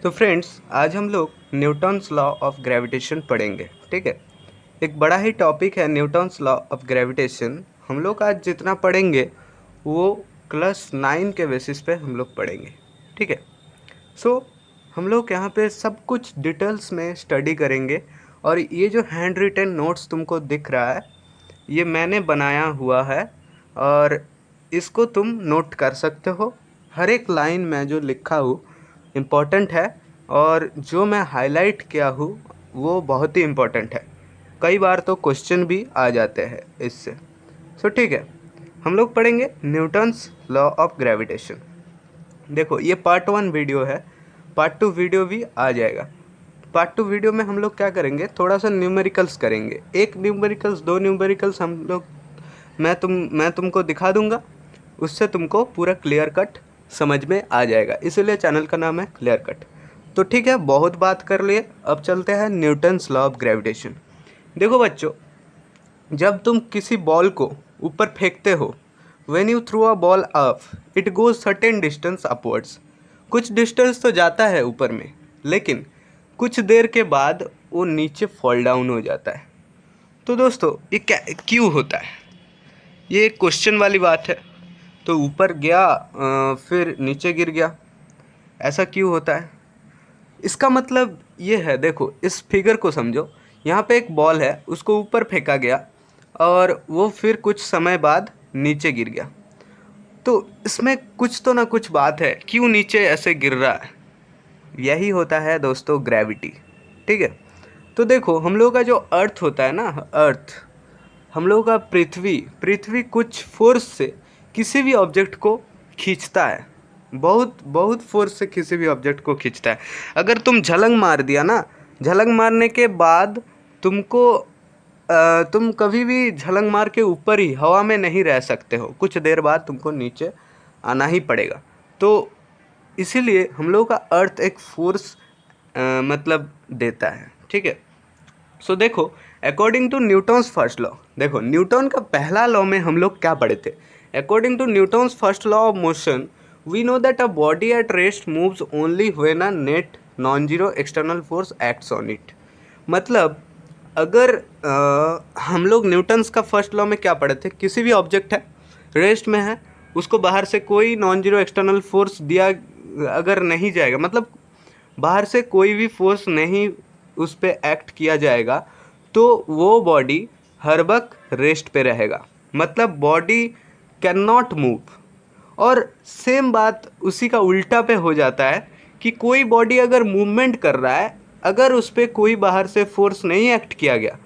तो फ्रेंड्स, आज हम लोग न्यूटन्स लॉ ऑफ ग्रेविटेशन पढ़ेंगे। ठीक है, एक बड़ा ही टॉपिक है न्यूटन्स लॉ ऑफ ग्रेविटेशन। हम लोग आज जितना पढ़ेंगे वो क्लास 9 के बेसिस पे हम लोग पढ़ेंगे। ठीक है, सो हम लोग यहाँ पे सब कुछ डिटेल्स में स्टडी करेंगे। और ये जो हैंड रिटन नोट्स तुमको दिख रहा है, ये मैंने बनाया हुआ है और इसको तुम नोट कर सकते हो। हर एक लाइन में जो लिखा हूँ इम्पोर्टेंट है, और जो मैं हाईलाइट किया हूँ वो बहुत ही इम्पोर्टेंट है। कई बार तो क्वेश्चन भी आ जाते हैं इससे। सो ठीक है, हम लोग पढ़ेंगे न्यूटन्स लॉ ऑफ ग्रेविटेशन। देखो, ये पार्ट 1 वीडियो है, पार्ट 2 वीडियो भी आ जाएगा। पार्ट 2 वीडियो में हम लोग क्या करेंगे, थोड़ा सा न्यूमेरिकल्स करेंगे। एक न्यूमेरिकल्स, दो न्यूमेरिकल्स हम लोग मैं तुमको दिखा दूंगा, उससे तुमको पूरा क्लियर कट समझ में आ जाएगा। इसीलिए चैनल का नाम है क्लियर कट। तो ठीक है, बहुत बात कर लिए, अब चलते हैं न्यूटन्स लॉ ऑफ ग्रेविटेशन। देखो बच्चों, जब तुम किसी बॉल को ऊपर फेंकते हो, when you throw a ball up it goes certain distance upwards. कुछ डिस्टेंस तो जाता है ऊपर में, लेकिन कुछ देर के बाद वो नीचे फॉल डाउन हो जाता है। तो दोस्तों, ये क्या क्यों होता है? ये एक क्वेश्चन वाली बात है। तो ऊपर गया फिर नीचे गिर गया, ऐसा क्यों होता है? इसका मतलब ये है, देखो इस फिगर को समझो। यहाँ पे एक बॉल है, उसको ऊपर फेंका गया और वो फिर कुछ समय बाद नीचे गिर गया। तो इसमें कुछ तो ना कुछ बात है, क्यों नीचे ऐसे गिर रहा है? यही होता है दोस्तों, ग्रेविटी। ठीक है, तो देखो हम लोगों का जो अर्थ होता है ना, अर्थ, हम लोगों का पृथ्वी पृथ्वी कुछ फोर्स से किसी भी ऑब्जेक्ट को खींचता है। बहुत बहुत फोर्स से किसी भी ऑब्जेक्ट को खींचता है। अगर तुम झलंग मार दिया ना, झलंग मारने के बाद तुम कभी भी झलंग मार के ऊपर ही हवा में नहीं रह सकते हो, कुछ देर बाद तुमको नीचे आना ही पड़ेगा। तो इसीलिए हम लोग का अर्थ एक फोर्स मतलब देता है। ठीक है, सो देखो, according to Newton's first law, देखो न्यूटन का पहला लॉ में हम लोग क्या पढ़े थे? According to Newton's first law of motion, we know that a body at rest moves only when a net non zero external force acts on it. मतलब अगर हम लोग न्यूटन्स का फर्स्ट लॉ में क्या पढ़े थे? किसी भी ऑब्जेक्ट है, रेस्ट में है, उसको बाहर से कोई नॉन जीरो एक्सटर्नल फोर्स दिया अगर नहीं जाएगा, मतलब बाहर से कोई भी फोर्स नहीं उस पर एक्ट किया जाएगा, तो वो बॉडी हर वक्त रेस्ट पे रहेगा, मतलब बॉडी कैन नॉट मूव। और सेम बात उसी का उल्टा पे हो जाता है कि कोई बॉडी अगर मूवमेंट कर रहा है, अगर उस पर कोई बाहर से फोर्स नहीं एक्ट किया गया,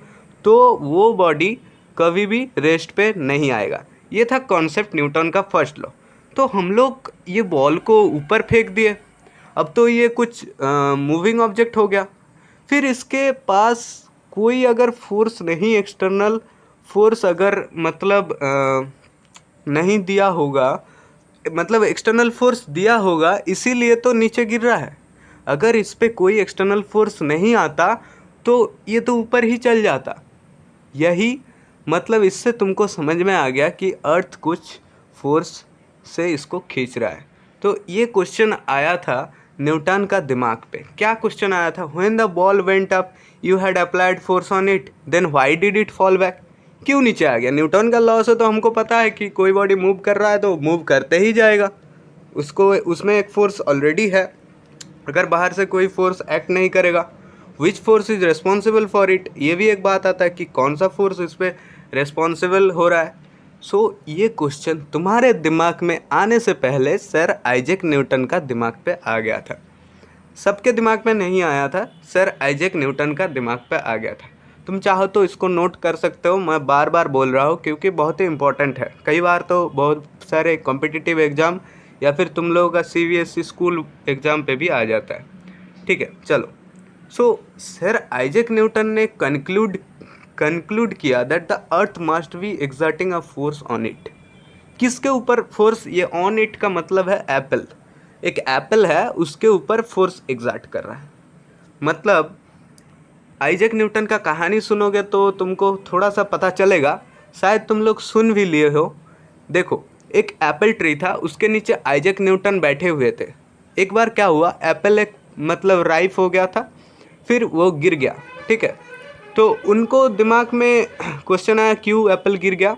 तो वो बॉडी कभी भी रेस्ट पे नहीं आएगा। ये था कॉन्सेप्ट न्यूटन का फर्स्ट लॉ। तो हम लोग ये बॉल को ऊपर फेंक दिए, अब तो ये कुछ मूविंग ऑब्जेक्ट हो गया। फिर इसके पास कोई अगर फोर्स नहीं, एक्सटर्नल फोर्स अगर मतलब नहीं दिया होगा, मतलब एक्सटर्नल फोर्स दिया होगा इसीलिए तो नीचे गिर रहा है। अगर इस पे कोई एक्सटर्नल फोर्स नहीं आता तो ये तो ऊपर ही चल जाता। यही मतलब इससे तुमको समझ में आ गया कि अर्थ कुछ फोर्स से इसको खींच रहा है। तो ये क्वेश्चन आया था न्यूटन का दिमाग पे। क्या क्वेश्चन आया था? When the ball went up you had applied force on it, then why did it fall back? क्यों नीचे आ गया? न्यूटन का लॉ से तो हमको पता है कि कोई बॉडी मूव कर रहा है तो मूव करते ही जाएगा, उसको उसमें एक फोर्स ऑलरेडी है। अगर बाहर से कोई फोर्स एक्ट नहीं करेगा, which force is responsible for it, ये भी एक बात आता है कि कौन सा फोर्स इस पर रेस्पॉन्सिबल हो रहा है। सो ये क्वेश्चन तुम्हारे दिमाग में आने से पहले सर आइजैक न्यूटन का दिमाग पे आ गया था। सबके दिमाग में नहीं आया था, सर आइजैक न्यूटन का दिमाग पे आ गया था। तुम चाहो तो इसको नोट कर सकते हो, मैं बार बार बोल रहा हूँ क्योंकि बहुत ही इंपॉर्टेंट है। कई बार तो बहुत सारे कॉम्पिटिटिव एग्ज़ाम या फिर तुम लोगों का CBSE स्कूल एग्ज़ाम पे भी आ जाता है। ठीक है, चलो। सो सर आइजैक न्यूटन ने कंक्लूड किया that the earth must be exerting a force on it. किसके ऊपर फोर्स? ये ऑन इट का मतलब है एप्पल। एक एप्पल है, उसके ऊपर फोर्स एग्जर्ट कर रहा है। मतलब आइजैक न्यूटन का कहानी सुनोगे तो तुमको थोड़ा सा पता चलेगा, शायद तुम लोग सुन भी लिए हो। देखो, एक एप्पल ट्री था, उसके नीचे आइजैक न्यूटन बैठे हुए थे। एक बार क्या हुआ, एप्पल एक मतलब राइफ हो गया था, फिर वो गिर गया, ठीक है। तो उनको दिमाग में क्वेश्चन आया क्यों एप्पल गिर गया।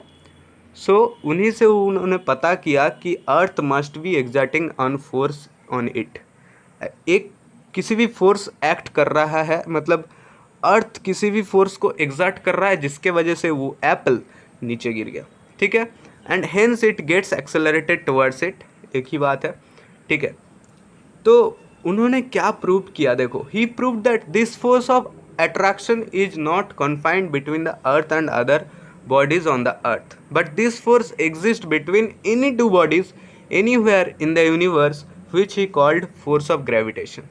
सो उन्हीं से उन्होंने पता किया कि earth must be exerting on force on it. एक किसी भी फोर्स एक्ट कर रहा है, मतलब अर्थ किसी भी फोर्स को एग्जर्ट कर रहा है जिसके वजह से वो एप्पल नीचे गिर गया, ठीक है। And hence it gets accelerated towards it, एक ही बात है, ठीक है। तो उन्होंने क्या प्रूव किया, देखो, he prove that this force of attraction is not confined between the earth and other bodies on the earth, but this force exists between any two bodies anywhere in the universe, which he called force of gravitation.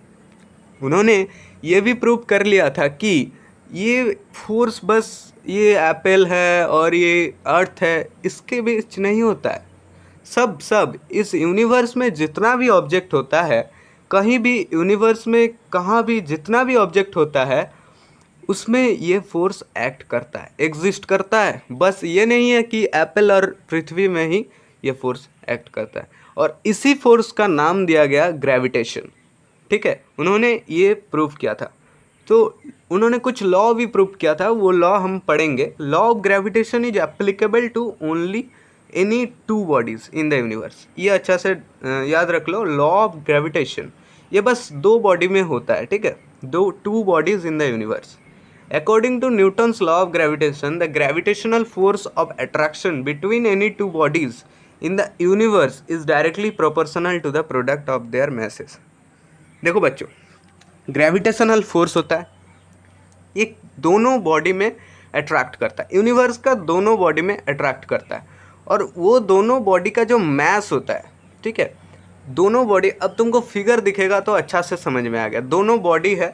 उन्होंने ये भी prove कर लिया था कि ये force बस ये एप्पल है और ये अर्थ है इसके बीच नहीं होता है। सब इस यूनिवर्स में जितना भी ऑब्जेक्ट होता है, कहीं भी यूनिवर्स में कहाँ भी जितना भी ऑब्जेक्ट होता है, उसमें ये फोर्स एक्ट करता है, एग्जिस्ट करता है। बस ये नहीं है कि एप्पल और पृथ्वी में ही ये फोर्स एक्ट करता है, और इसी फोर्स का नाम दिया गया ग्रेविटेशन, ठीक है। उन्होंने ये प्रूव किया था। तो उन्होंने कुछ लॉ भी प्रूव किया था, वो लॉ हम पढ़ेंगे। Law of gravitation is applicable to only any two bodies in the universe. ये अच्छा से याद रख लो, लॉ ऑफ ग्रेविटेशन ये बस दो बॉडी में होता है, ठीक है, to bodies in the universe. According to Newton's law of gravitation, the gravitational force of attraction between any two bodies in the universe is directly proportional to the product of their masses. देखो बच्चों, gravitational force होता है, ये दोनों body में attract करता है, universe का दोनों बॉडी में अट्रैक्ट करता है, और वो दोनों बॉडी का जो मैस होता है, ठीक है, दोनों बॉडी, अब तुमको फिगर दिखेगा तो अच्छा से समझ में आ गया। दोनों बॉडी है,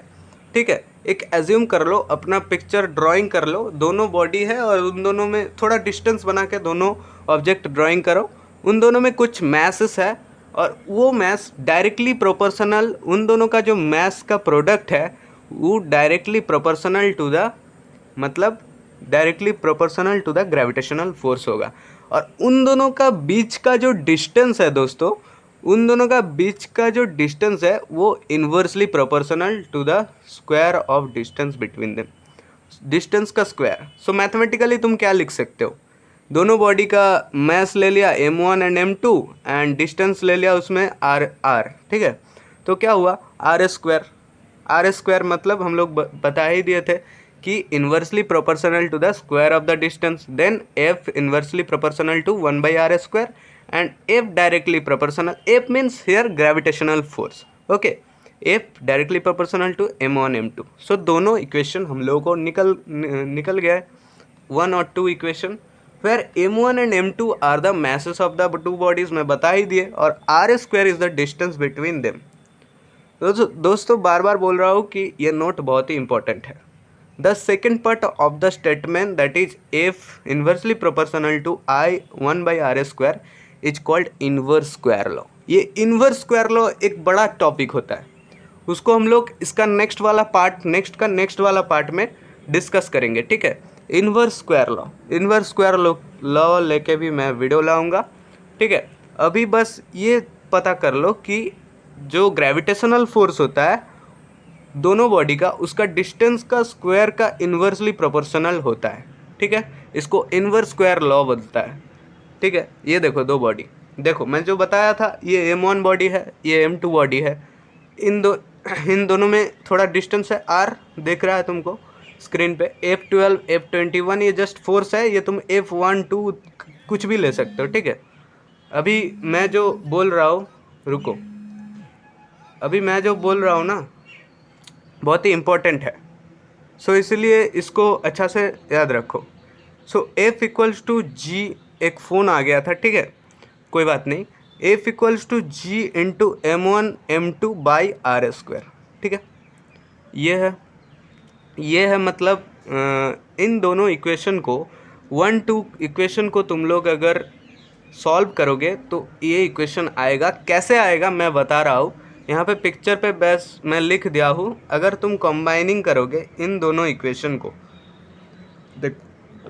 ठीक है, एक एज्यूम कर लो, अपना पिक्चर ड्राइंग कर लो, दोनों बॉडी है और उन दोनों में थोड़ा डिस्टेंस बना के दोनों ऑब्जेक्ट ड्राइंग करो, उन दोनों में कुछ मैसेस है, और वो मैस डायरेक्टली प्रोपोर्शनल, उन दोनों का जो मैस का प्रोडक्ट है वो डायरेक्टली प्रोपोर्शनल टू द, मतलब directly proportional to the gravitational force होगा। और उन दोनों का बीच का जो डिस्टेंस है दोस्तों, उन दोनों का बीच का जो डिस्टेंस है वो inversely proportional to the square of distance between them, distance का स्क्वायर। सो मैथमेटिकली तुम क्या लिख सकते हो, दोनों बॉडी का मैस ले लिया m1 and m2 and distance ले लिया उसमें r, ठीक है। तो क्या हुआ, आर स्क्वायर मतलब हम लोग बता ही दिए थे कि inversely proportional to the square of the distance, then f inversely proportional to 1/r square and F directly proportional, F means here gravitational force, okay, F directly proportional to m1 m2। so दोनों equation हम लोगों को निकल गया है, 1 और 2 equation, where m1 and m2 are the masses of the two bodies, मैं बता ही दिए, और r square is the distance between them। दोस्तों बार बार बोल रहा हूँ कि ये नोट बहुत ही इंपॉर्टेंट है। The second part of the statement, that is F inversely proportional to I 1/r square is called inverse square law. ये इन्वर्स स्क्वायर लॉ एक बड़ा टॉपिक होता है, उसको हम लोग इसका नेक्स्ट वाला पार्ट में डिस्कस करेंगे, ठीक है। इन्वर्स स्क्वायर लॉ लेके भी मैं वीडियो लाऊंगा, ठीक है। अभी बस ये पता कर लो कि जो ग्रेविटेशनल फोर्स होता है दोनों बॉडी का, उसका डिस्टेंस का स्क्वायर का इन्वर्सली प्रोपोर्शनल होता है, ठीक है। इसको इन्वर्स स्क्वायर लॉ बोलता है, ठीक है। ये देखो दो बॉडी, देखो मैं जो बताया था, ये m1 बॉडी है, ये m2 बॉडी है, इन दोनों में थोड़ा डिस्टेंस है r, देख रहा है तुमको स्क्रीन पे, F12 F21 ये जस्ट फोर्स है, ये तुम F1 2 कुछ भी ले सकते हो, ठीक है। अभी मैं जो बोल रहा हूँ, रुको, अभी मैं जो बोल रहा हूँ ना बहुत ही इम्पोर्टेंट है, सो इसलिए इसको अच्छा से याद रखो। So F equals to G, एक फ़ोन आ गया था, ठीक है, कोई बात नहीं, F equals to G into m1 m2 by R square, ठीक है। ये है मतलब इन दोनों इक्वेशन को 1-2 इक्वेशन को तुम लोग अगर सॉल्व करोगे तो ये इक्वेशन आएगा। कैसे आएगा मैं बता रहा हूँ, यहाँ पे पिक्चर पे बस मैं लिख दिया हूँ। अगर तुम कंबाइनिंग करोगे इन दोनों इक्वेशन को, देख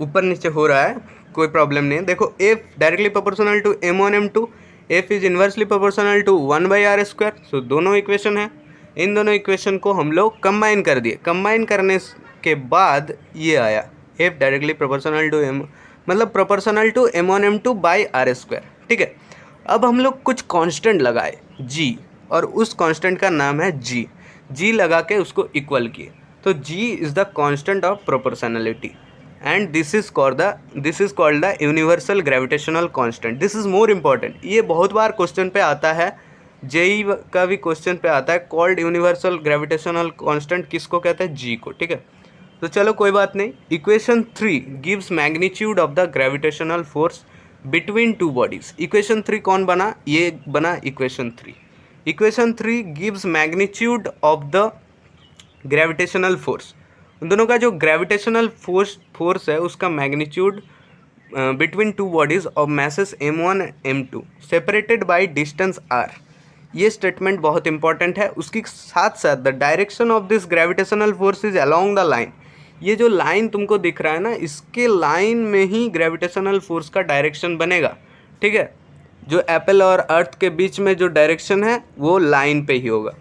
ऊपर नीचे हो रहा है, कोई प्रॉब्लम नहीं है। देखो F directly proportional to m1 m2, F is inversely proportional to 1/r square, so दोनों इक्वेशन है। इन दोनों इक्वेशन को हम लोग कंबाइन कर दिए। कंबाइन करने के बाद ये आया F directly proportional to M, मतलब proportional to m1m2 by R square. ठीक है, अब हम लोग कुछ कांस्टेंट लगाए g, और उस कांस्टेंट का नाम है g लगा के उसको इक्वल किए। तो g is the constant of proportionality and this is called the universal gravitational constant. This is more important, ये बहुत बार क्वेश्चन पे आता है, जेई का भी क्वेश्चन पे आता है। कॉल्ड यूनिवर्सल ग्रेविटेशनल कांस्टेंट किसको कहते हैं? जी को। ठीक है, तो चलो कोई बात नहीं। Equation 3 gives magnitude of the gravitational force between two bodies. Equation 3 कौन बना? ये बना equation 3। Equation 3 gives magnitude of the gravitational force. उन दोनों का जो ग्रेविटेशनल फोर्स है उसका magnitude between two bodies of masses m1 m2 separated by distance r। ये स्टेटमेंट बहुत इंपॉर्टेंट है। उसके साथ साथ the direction of this gravitational force is along the line. ये जो लाइन तुमको दिख रहा है ना, इसके लाइन में ही ग्रेविटेशनल फोर्स का डायरेक्शन बनेगा। ठीक है, जो एप्पल और अर्थ के बीच में जो डायरेक्शन है वो लाइन पे ही होगा।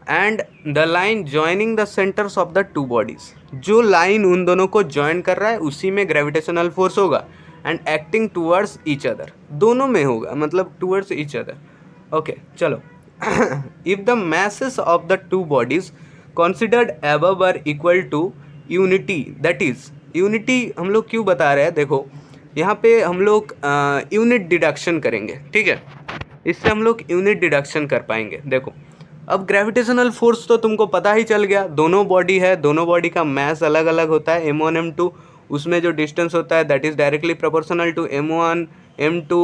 And the line joining the centres of the two bodies, जो लाइन उन दोनों को जॉइन कर रहा है उसी में ग्रेविटेशनल फोर्स होगा। And acting towards each other, दोनों में होगा, मतलब टूवर्ड्स ईच अदर। ओके चलो if the masses of the two bodies considered above are equal to unity, that is unity हम लोग क्यों बता रहे हैं? देखो यहाँ पे हम लोग यूनिट डिडक्शन करेंगे। ठीक है, इससे हम लोग यूनिट डिडक्शन कर पाएंगे। देखो अब ग्रेविटेशनल फोर्स तो तुमको पता ही चल गया, दोनों बॉडी है, दोनों बॉडी का मास अलग अलग होता है m1 m2। उसमें जो डिस्टेंस होता है that is directly proportional to m1 m2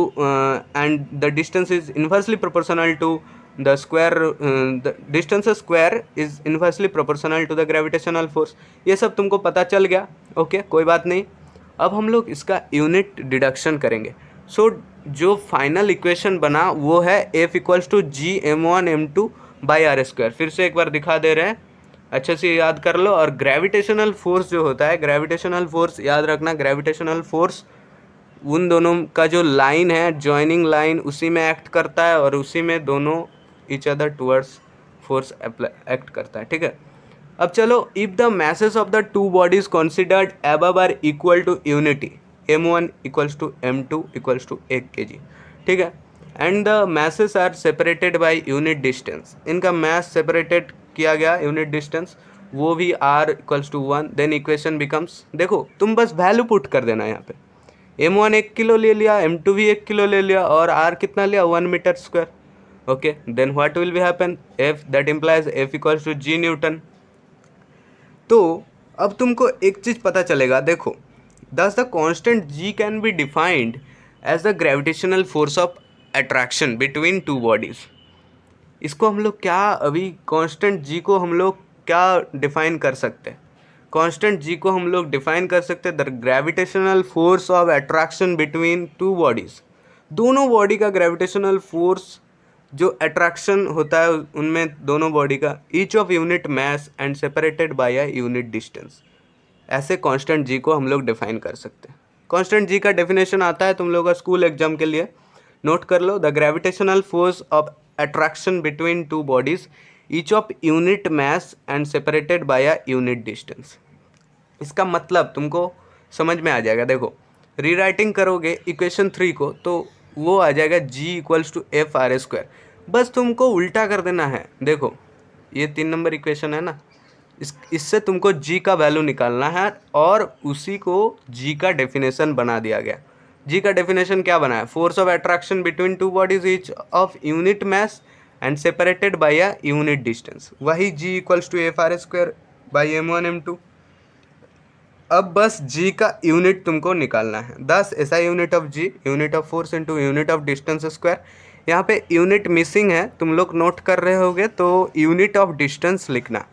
and the distance is inversely proportional to the distance square is inversely proportional to the gravitational force। ये सब तुमको पता चल गया। ओके कोई बात नहीं, अब हम लोग इसका यूनिट डिडक्शन करेंगे। सो जो फाइनल इक्वेशन बना वो है F equals to G m1 m2 by R square. फिर से एक बार दिखा दे रहे हैं, अच्छे से याद कर लो। और ग्रेविटेशनल फोर्स जो होता है, ग्रेविटेशनल फोर्स याद रखना, ग्रेविटेशनल फोर्स उन दोनों का जो लाइन है, जॉइनिंग लाइन, उसी में एक्ट करता है और उसी में दोनों each other towards force act करता है। ठीक है, अब चलो if the masses of the two bodies considered above are equal to unity, m1 equals to m2 equals to 1 kg। ठीक है, and the masses are separated by unit distance, इनका mass separated किया गया यूनिट डिस्टेंस, वो भी r equals to 1। then equation becomes, देखो तुम बस वैल्यू पुट कर देना यहाँ पे। m1 1 किलो ले लिया, m2 भी 1 किलो ले लिया और r कितना लिया? 1 metre square. Okay then what will be happen? F that implies F equals to G newton. तो अब तुमको एक चीज़ पता चलेगा, देखो thus the constant G can be defined as the gravitational force of attraction between two bodies. इसको हम लोग क्या, अभी कांस्टेंट G को हम लोग क्या डिफाइन कर सकते हैं? कांस्टेंट G को हम लोग डिफाइन कर सकते हैं the gravitational force of attraction between two bodies. दोनों बॉडी का ग्रेविटेशनल फोर्स जो अट्रैक्शन होता है उनमें दोनों बॉडी का, each of unit mass and separated by a unit distance. ऐसे कांस्टेंट जी को हम लोग डिफाइन कर सकते हैं। कांस्टेंट जी का डेफिनेशन आता है तुम लोगों का स्कूल एग्जाम के लिए, नोट कर लो। The gravitational force of attraction between two bodies each of unit mass and separated by a unit distance. इसका मतलब तुमको समझ में आ जाएगा। देखो रीराइटिंग करोगे इक्वेशन 3 को तो वो आ जाएगा G equals to F R square. बस तुमको उल्टा कर देना है। देखो ये 3 नंबर इक्वेशन है ना, इससे तुमको G का वैल्यू निकालना है और उसी को G का डेफिनेशन बना दिया गया। G का डेफिनेशन क्या बना है? Force of attraction between two bodies each of unit mass and separated by a unit distance. वही G equals to F R square by m1 m2। अब बस G का यूनिट तुमको निकालना है। दस ऐसा unit of G, unit of force into unit of distance square. यहाँ पे यूनिट मिसिंग है, तुम लोग नोट कर रहे होगे तो यूनिट ऑफ डिस्टेंस लिखना।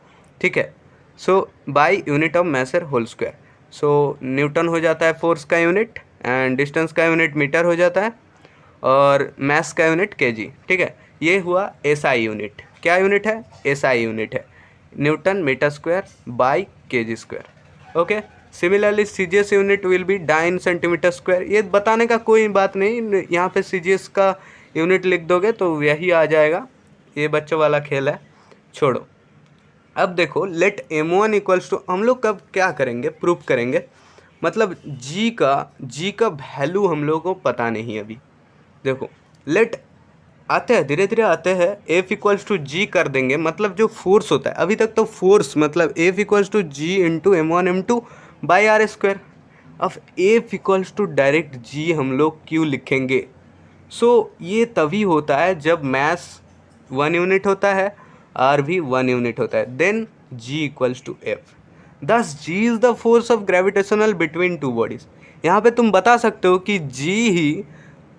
ठीक है, so by unit of mass whole square. So Newton हो जाता है फोर्स का यूनिट एंड डिस्टेंस का यूनिट मीटर हो जाता है और मैस का यूनिट kg। ठीक है, ये हुआ SI यूनिट। क्या यूनिट है? SI यूनिट है, newton metre square by kg square. Okay, similarly CGS unit will be dyne centimetre square. ये बताने का कोई बात नहीं, यहाँ पे CGS का यूनिट लिख दोगे तो यही आ जाएगा। ये बच्चों वाला खेल है, छोड़ो। अब देखो लेट m1 इक्वल्स टू, हम लोग कब क्या करेंगे, प्रूफ करेंगे, मतलब g का वैल्यू हम लोगों को पता नहीं है अभी। देखो लेट आते हैं, धीरे धीरे आते हैं, एफ इक्वल्स टू जी कर देंगे, मतलब जो फोर्स होता है अभी तक तो फोर्स मतलब F equals to G into m1 m2 by R square. अब F equals to direct G हम लोग क्यों लिखेंगे, ये तभी होता है जब मैस 1 यूनिट होता है, आर भी 1 यूनिट होता है, then G equals to F. This G is the force of gravitational between two bodies. यहाँ पे तुम बता सकते हो कि जी ही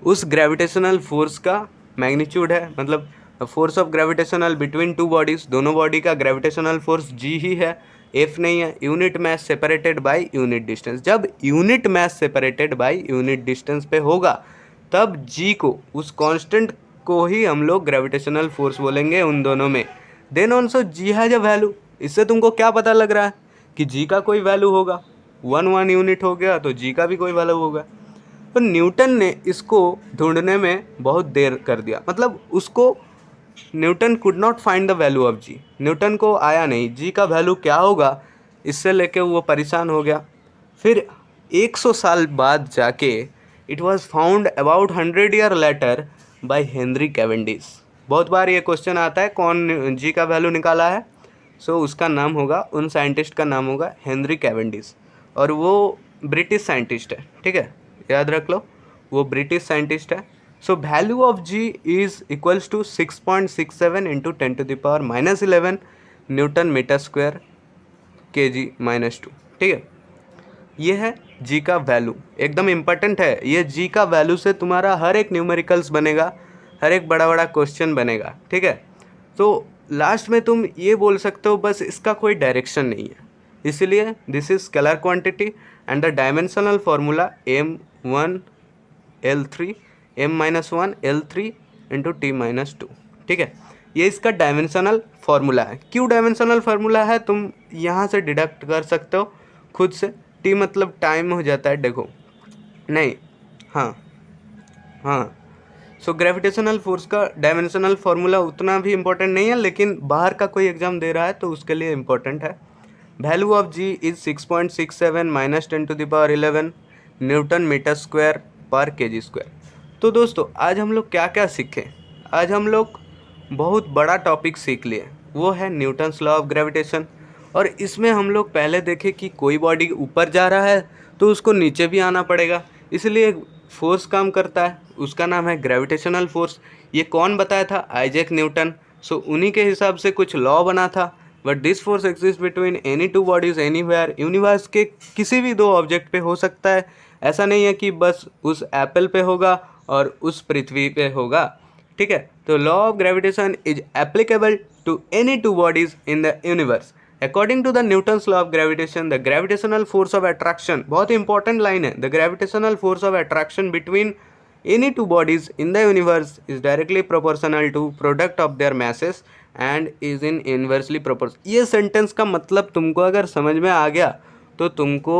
उस ग्रेविटेशनल फोर्स का मैग्नीट्यूड है, मतलब force of gravitational between two bodies, दोनों बॉडी का ग्रेविटेशनल फोर्स जी ही है, एफ नहीं है। Unit mass separated by unit distance, जब unit mass separated by unit distance पे होगा तब जी को, उस कांस्टेंट को ही हम लोग ग्रेविटेशनल फोर्स बोलेंगे उन दोनों में। Then also G has a value. इससे तुमको क्या पता लग रहा है कि जी का कोई वैल्यू होगा, 1 यूनिट हो गया तो जी का भी कोई वैल्यू होगा। तो न्यूटन ने इसको ढूंढने में बहुत देर कर दिया, मतलब उसको Newton could not find the value of G, Newton को आया नहीं जी का वैल्यू क्या होगा, इससे लेके वो परेशान हो गया। फिर 100 साल बाद जाके it was found about 100 year later by Henry Cavendish. बहुत बार ये क्वेश्चन आता है कौन जी का वैल्यू निकाला है, उसका नाम होगा, उन साइंटिस्ट का नाम होगा हेनरी कैवेंडिश, और वो ब्रिटिश साइंटिस्ट है, ठीक है, याद रख लो, वो ब्रिटिश साइंटिस्ट है। Value of G is equals to 6.67 into 10⁻⁻11 newton metre square kg-2, ठीक है। ये है जी का वैल्यू, एकदम इम्पॉर्टेंट है ये। जी का वैल्यू से तुम्हारा हर एक न्यूमेरिकल्स बनेगा, हर एक बड़ा बड़ा क्वेश्चन बनेगा, ठीक है। तो लास्ट में तुम ये बोल सकते हो बस इसका कोई डायरेक्शन नहीं है, इसलिए this is scalar quantity and the dimensional formula m1 L3 m-1 L3 into t-2, ठीक है। ये इसका डायमेंशनल फार्मूला है। क्यों डायमेंशनल फार्मूला है तुम यहाँ से डिडक्ट कर सकते हो खुद से। टी मतलब टाइम हो जाता है, देखो नहीं, हाँ हाँ। ग्रेविटेशनल फोर्स का डायमेंशनल फार्मूला उतना भी इम्पोर्टेंट नहीं है, लेकिन बाहर का कोई एग्जाम दे रहा है तो उसके लिए इम्पोर्टेंट है। Value of G is 6.67 minus 10⁻11 newton metre square पर kg स्क्वायर। तो दोस्तों आज हम लोग क्या क्या सीखे, आज हम लोग बहुत बड़ा टॉपिक सीख लिए, वो है न्यूटन्स लॉ ऑफ ग्रेविटेशन। और इसमें हम लोग पहले देखे कि कोई बॉडी ऊपर जा रहा है तो उसको नीचे भी आना पड़ेगा, इसलिए फोर्स काम करता है, उसका नाम है ग्रेविटेशनल फोर्स। ये कौन बताया था, आइजैक न्यूटन। उन्हीं के हिसाब से कुछ लॉ बना था। But this force exist between any two bodies anywhere, universe के किसी भी दो ऑब्जेक्ट पे हो सकता है, ऐसा नहीं है कि बस उस एप्पल पे होगा और उस पृथ्वी पे होगा, ठीक है। तो law of gravitation is applicable to any two bodies in the universe. According to the Newton's law of gravitation the gravitational force of attraction, बहुत इंपॉर्टेंट लाइन है, the gravitational force of attraction between any two bodies in the universe is directly proportional to product of their masses and is in inversely proportional। ये sentence का मतलब तुमको अगर समझ में आ गया तो तुमको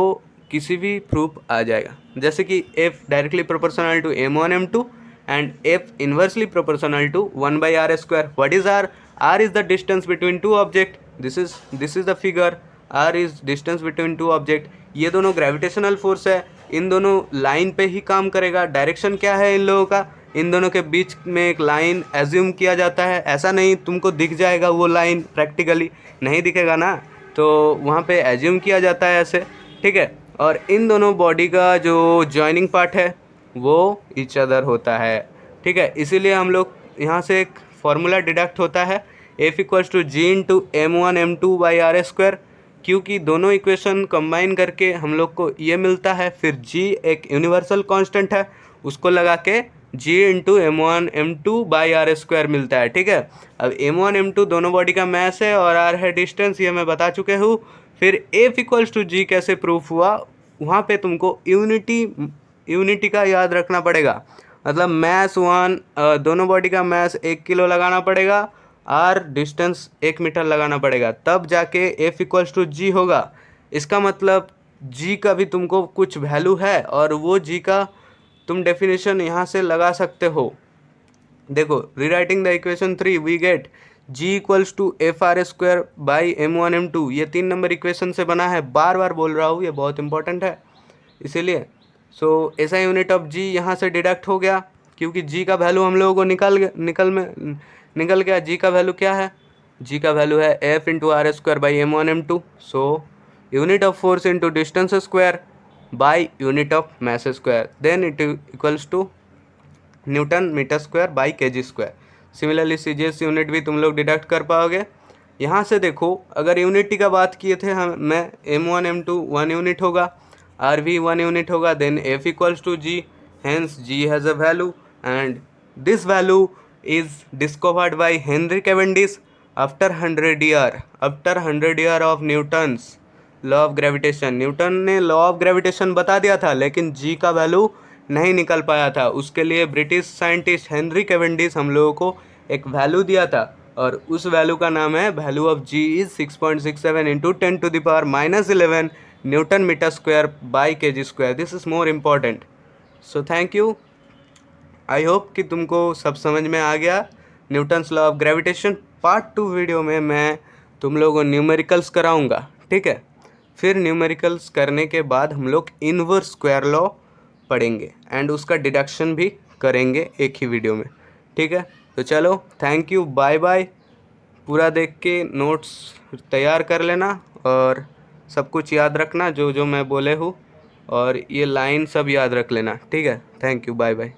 किसी भी प्रूफ आ जाएगा, जैसे कि F directly proportional to m1 m2 and F inversely proportional to 1/r square. What is r? r is the distance between two object, this is the figure, r is distance between two object. ये दोनों gravitational force है, इन दोनों line पे ही काम करेगा। Direction क्या है इन लोगों का, इन दोनों के बीच में एक लाइन एज्यूम किया जाता है, ऐसा नहीं तुमको दिख जाएगा वो लाइन, प्रैक्टिकली नहीं दिखेगा ना, तो वहाँ पे एज्यूम किया जाता है ऐसे, ठीक है। और इन दोनों बॉडी का जो जॉइनिंग पार्ट है वो ईच अदर होता है, ठीक है। इसीलिए हम लोग यहाँ से एक फार्मूला डिडक्ट होता है, F equals to G into m1 m2/r square, क्योंकि दोनों इक्वेशन कंबाइन करके हम लोग को ये मिलता है। फिर g एक यूनिवर्सल कांस्टेंट है, उसको लगा के g into m1 m2/r square मिलता है, ठीक है। अब m1 m2 दोनों बॉडी का मैस है और r है डिस्टेंस, ये मैं बता चुके हूँ। फिर F इक्वल्स टू जी कैसे प्रूफ हुआ, वहाँ पे तुमको यूनिटी का याद रखना पड़ेगा, मतलब मैस 1, दोनों बॉडी का मैस 1 किलो लगाना पड़ेगा, आर डिस्टेंस 1 मीटर लगाना पड़ेगा, तब जाके F इक्वल्स टू जी होगा। इसका मतलब जी का भी तुमको कुछ वैल्यू है और वो जी का तुम डेफिनेशन यहाँ से लगा सकते हो। देखो, rewriting the equation 3 we get G equals to F R square by m1 m2, ये 3 नंबर इक्वेशन से बना है। बार बार बोल रहा हूँ, ये बहुत इंपॉर्टेंट है इसीलिए। सो ऐसा यूनिट ऑफ जी यहाँ से डिडक्ट हो गया, क्योंकि जी का वैल्यू हम लोगों को निकल गया। जी का वैल्यू क्या है? जी का वैल्यू है F into R square by m1 m2। So unit of force into distance square by unit of mass square, then it equals to newton metre square by kg square. Similarly CGS unit भी तुम लोग deduct कर पाओगे। यहाँ से देखो, अगर unit की का बात किए थे हम, मैं m1 m2 1 यूनिट होगा, आर वी 1 यूनिट होगा, then F equals to G, hence G has a value and this value is discovered by Henry Cavendish after 100 year of Newton's law of gravitation. Newton ने law of gravitation बता दिया था, लेकिन जी का value नहीं निकल पाया था। उसके लिए ब्रिटिश साइंटिस्ट हेनरी कैवेंडिश हम लोगों को एक वैल्यू दिया था, और उस वैल्यू का नाम है value of G is 6.67 into 10⁻⁻11 newton metre square by kg square. This is more important. So thank you. I hope कि तुमको सब समझ में आ गया Newton's law of gravitation. Part 2 video में मैं तुम लोगों को न्यूमेरिकल्स कराऊंगा, ठीक है। फिर न्यूमेरिकल्स करने के बाद हम लोग इनवर्स स्क्वायर लॉ पढ़ेंगे एंड उसका डिडक्शन भी करेंगे एक ही वीडियो में, ठीक है। तो चलो, थैंक यू, बाय बाय। पूरा देख के नोट्स तैयार कर लेना और सब कुछ याद रखना जो जो मैं बोले हूँ, और ये लाइन सब याद रख लेना, ठीक है। Thank you, bye bye.